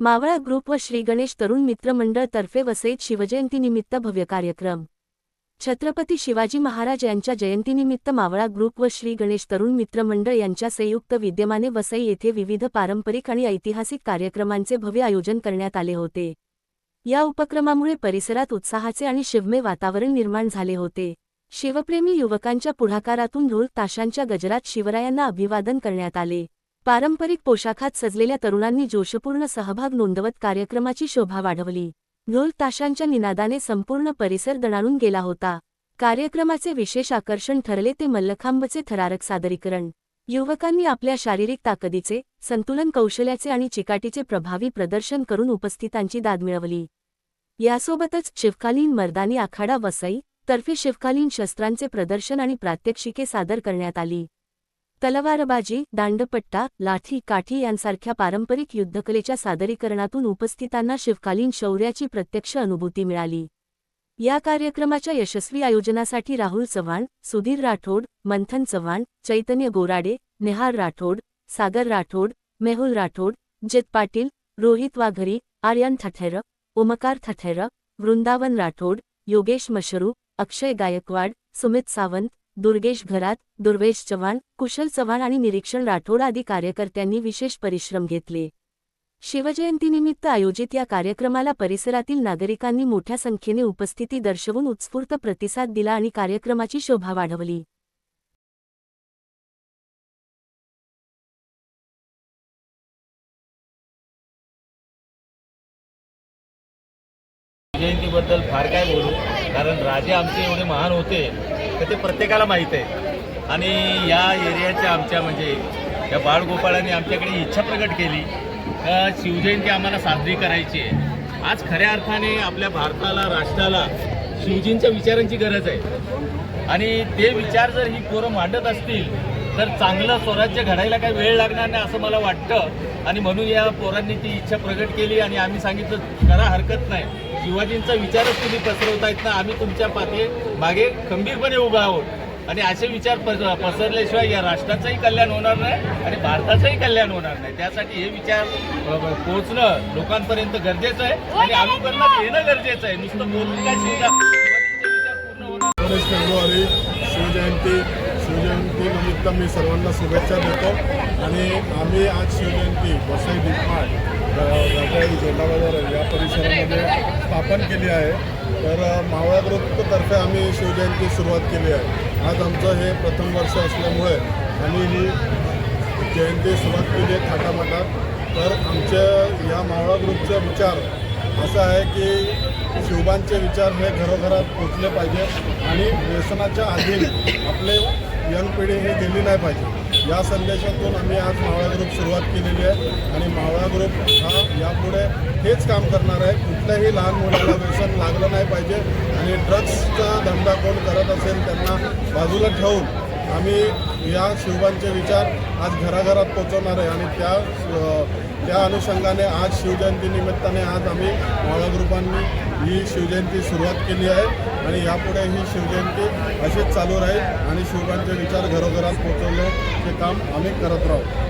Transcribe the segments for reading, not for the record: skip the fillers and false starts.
मावळा ग्रुप व श्री गणेश तरुण मित्र मंडळ तर्फे वसईत शिवजयंतीनिमित्त भव्य कार्यक्रम। छत्रपती शिवाजी महाराज यांच्या जयंतीनिमित्त मावळा ग्रुप व श्री गणेश तरुण मित्र मंडळ यांच्या संयुक्त विद्यमाने वसई येथे विविध पारंपरिक आणि ऐतिहासिक कार्यक्रमांचे भव्य आयोजन करण्यात आले होते। या उपक्रमामुळे परिसरात उत्साहाचे आणि शिवमय वातावरण निर्माण झाले होते। शिवप्रेमी युवकांच्या पुढाकारातून ढोल ताशांच्या गजरात शिवरायांना अभिवादन करण्यात आले। पारंपरिक पोशाखात सजलेल्या तरुणांनी जोशपूर्ण सहभाग नोंदवत कार्यक्रमाची शोभा वाढवली। ढोल ताशांच्या निनादाने संपूर्ण परिसर दणाणून गेला होता। कार्यक्रमाचे विशेष आकर्षण ठरले ते मल्लखांबचे थरारक सादरीकरण। युवकांनी आपल्या शारीरिक ताकदीचे, संतुलन कौशल्याचे आणि चिकाटीचे प्रभावी प्रदर्शन करून उपस्थितांची दाद मिळवली। यासोबतच शिवकालीन मर्दानी आखाडा वसई तर्फे शिवकालीन शस्त्रांचे प्रदर्शन आणि प्रात्यक्षिके सादर करण्यात आली। तलवारबाजी, दांडपट्टा, लाठी काठी यांसारख्या पारंपरिक युद्धकलेच्या सादरीकरणातून उपस्थितांना शिवकालीन शौर्याची प्रत्यक्ष अनुभूती मिळाली। या कार्यक्रमाच्या यशस्वी आयोजनासाठी राहुल चव्हाण, सुधीर राठोड, मंथन चव्हाण, चैतन्य गोराडे, नेहार राठोड, सागर राठोड, मेहुल राठोड, जित पाटील, रोहित वाघरी, आर्यन ठठेर, ओमकार ठठेर, वृंदावन राठोड, योगेश मशरू, अक्षय गायकवाड, सुमित सावंत, दुर्गेश घरात, दुर्वेश चव्हाण, कुशल चव्हाण आणि निरीक्षण राठोड आदी कार्यकर्त्यांनी विशेष परिश्रम घेतले। शिवजयंतीनिमित्त आयोजित या कार्यक्रमाला परिसरातील नागरिकांनी मोठ्या संख्येने उपस्थिती दर्शवून उत्स्फूर्त प्रतिसाद दिला आणि कार्यक्रमाची शोभा वाढवली। जयंतीबद्दल फार काय बोलू, कारण राजे आमचे एवढे महान होते तर ते प्रत्येकाला माहीत आहे। आणि या एरियाच्या आमच्या म्हणजे या बाळगोपाळांनी आमच्याकडे इच्छा प्रकट केली शिवजयंती आम्हाला साजरी करायची आहे। आज खऱ्या अर्थाने आपल्या भारताला, राष्ट्राला शिवजींच्या विचारांची गरज आहे आणि ते विचार जर ही पोरं मांडत असतील तर चांगलं स्वराज्य घडायला काही वेळ लागणार नाही असं मला वाटतं। आणि म्हणून या पोरांनी ती इच्छा प्रकट केली आणि आम्ही सांगितलं करा, हरकत नाही। शिवाजींचा विचारच तुम्ही पसरवतायत ना, आम्ही तुमच्या मागे खंबीरपणे उभा आहोत आणि असे विचार पसरल्याशिवाय या राष्ट्राचंही कल्याण होणार नाही आणि भारताचंही कल्याण होणार नाही। त्यासाठी हे विचार पोहोचणं लोकांपर्यंत गरजेचं आहे आणि अनुकरणात येणं गरजेचं आहे। नुसतं बोलून काय शिवजींचे विचार पूर्ण होणार। फेब्रुवारी शिवजयंती निमित्त मी सर्वांना शुभेच्छा देतो आणि आम्ही आज शिवजयंती वसई दिपाट झेंडा बाजार या परिसरामध्ये स्थापन केली आहे। तर मावळा ग्रुपतर्फे आम्ही शिवजयंती सुरुवात केली आहे। आज आमचं हे प्रथम वर्ष असल्यामुळे आम्ही ही जयंती सुरुवात केली आहे थाटामाटात। तर आमच्या या मावळा ग्रुपचा विचार असा आहे की शिवबांचे विचार हे घरोघरात पोचले पाहिजे आणि व्यसनाच्या अधीन आपले यंग पिढी हे गेली नाही पाहिजे। या संदेशातून आम्ही आज मावळा ग्रुप सुरुवात केलेली आहे आणि मावळा ग्रुप हा यापुढे हेच काम करणार आहे। कुठल्याही लहान मुलाला व्यसन लागलं नाही पाहिजे आणि ड्रग्सचा धंदा कोण करत असेल त्यांना बाजूला ठेवून आम्ही या शिवबांचे विचार आज घराघरात पोचवणार आहे आणि त्या अनुषंगाने आज शिवजयंती निमित्ताने आज आम्ही मावळा ग्रुपांनी ही शिवजयंती सुरुवात केली आहे आणि यापुढे ही शिवजयंती अशीच चालू राहील आणि शिवबांचे विचार घरोघरात पोचवण्याचे काम आम्ही करत राहू।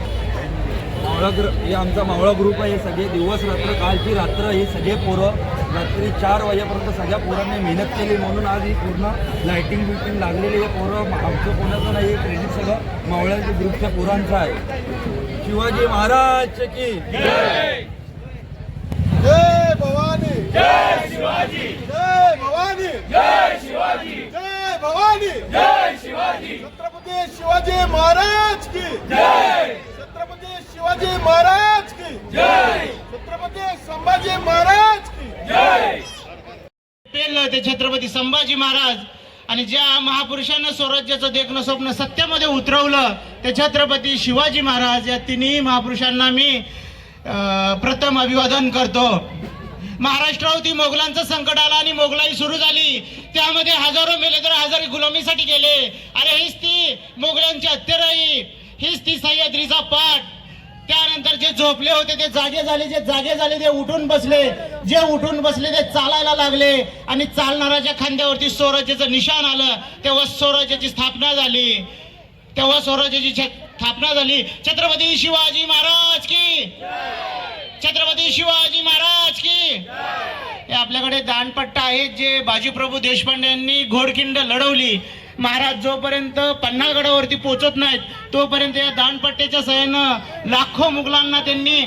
हे आमचा मावळा ग्रुप आहे। हे सगळे दिवस रात्र, कालची रात्र हे सगळे पोरं रात्री 4 वाजेपर्यंत सगळ्या पोरांनी मेहनत केली म्हणून आज ही पूर्ण लाईटिंग बिटिंग लागलेली हे पोरं आमचं कोणाचं नाही, हे क्रेडिट सगळं मावळा ग्रुपच्या पोरांचं आहे। शिवाजी महाराज की जय। जय भवानी, जय शिवाजी, जय भवानी, जय शिवाजी, जय भवानी, जय शिवाजी, छत्रपती शिवाजी महाराज की जय, छत्रपती शिवाजी महाराज की जय, छत्रपती संभाजी महाराज की जय। पेरलं ते छत्रपती संभाजी महाराज आणि ज्या महापुरुषांना स्वराज्याचं देखणं स्वप्न सत्यामध्ये उतरवलं ते छत्रपती शिवाजी महाराज, या तिन्ही महापुरुषांना मी प्रथम अभिवादन करतो। महाराष्ट्रावरती मोगलांचं संकट आलं आणि मोगलाई सुरू झाली, त्यामध्ये हजारो मेले तर हजारो गुलामीसाठी गेले। अरे हीच ती मोगलांची हत्याराई, हीच ती सह्याद्रीचा पाठ। त्यानंतर जे झोपले होते ते जागे झाले, जे जागे झाले ते उठून बसले, जे उठून बसले ते चालायला लागले आणि चालणाऱ्याच्या खांद्यावरती स्वराज्याचं निशाण आलं। तेव्हा स्वराज्याची स्थापना झाली, तेव्हा स्वराज्याची स्थापना झाली। छत्रपती शिवाजी महाराज की छत्रपती शिवाजी महाराज की. हे आपल्याकडे दानपट्टा आहेत जे बाजीप्रभू देशपांडे यांनी घोडखिंड लढवली. महाराज जोपर्यंत पन्हाळगडावरती पोहोचत नाहीत तोपर्यंत या दानपट्ट्याच्या सहाय्यानं लाखो मुघलांना त्यांनी